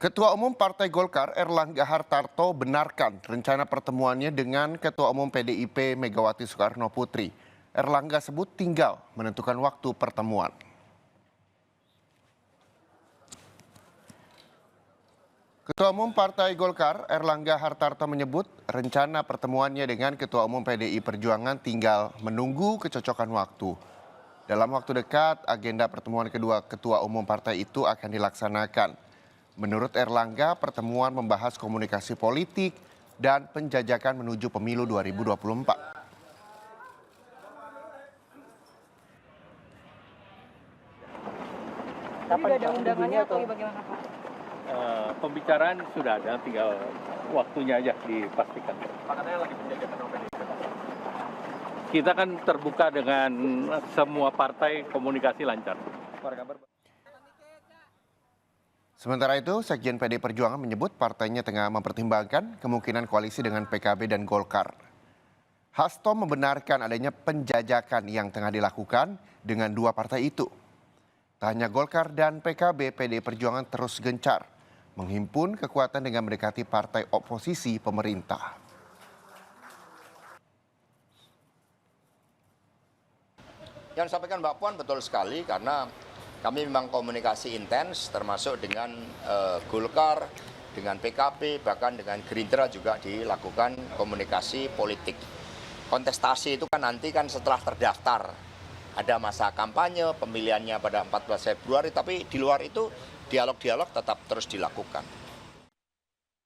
Ketua Umum Partai Golkar Erlangga Hartarto benarkan rencana pertemuannya dengan Ketua Umum PDIP Megawati Soekarno Putri. Erlangga sebut tinggal menentukan waktu pertemuan. Ketua Umum Partai Golkar Erlangga Hartarto menyebut rencana pertemuannya dengan Ketua Umum PDI Perjuangan tinggal menunggu kecocokan waktu. Dalam waktu dekat, agenda pertemuan kedua Ketua Umum partai itu akan dilaksanakan. Menurut Erlangga, pertemuan membahas komunikasi politik dan penjajakan menuju pemilu 2024. Tapi ada undangannya atau bagaimana Pak? Pembicaraan sudah ada, tinggal waktunya aja dipastikan. Pak, katanya lagi penjajakan sama PDIP. Kita kan terbuka dengan semua partai, komunikasi lancar. Sementara itu, Sekjen PDI Perjuangan menyebut partainya tengah mempertimbangkan kemungkinan koalisi dengan PKB dan Golkar. Hasto membenarkan adanya penjajakan yang tengah dilakukan dengan dua partai itu. Tak hanya Golkar dan PKB, PDI Perjuangan terus gencar menghimpun kekuatan dengan mendekati partai oposisi pemerintah. Yang disampaikan Mbak Puan betul sekali karena kami memang komunikasi intens termasuk dengan Golkar, dengan PKB, bahkan dengan Gerindra juga dilakukan komunikasi politik. Kontestasi itu kan nanti kan setelah terdaftar. Ada masa kampanye, pemilihannya pada 14 Februari, tapi di luar itu dialog-dialog tetap terus dilakukan.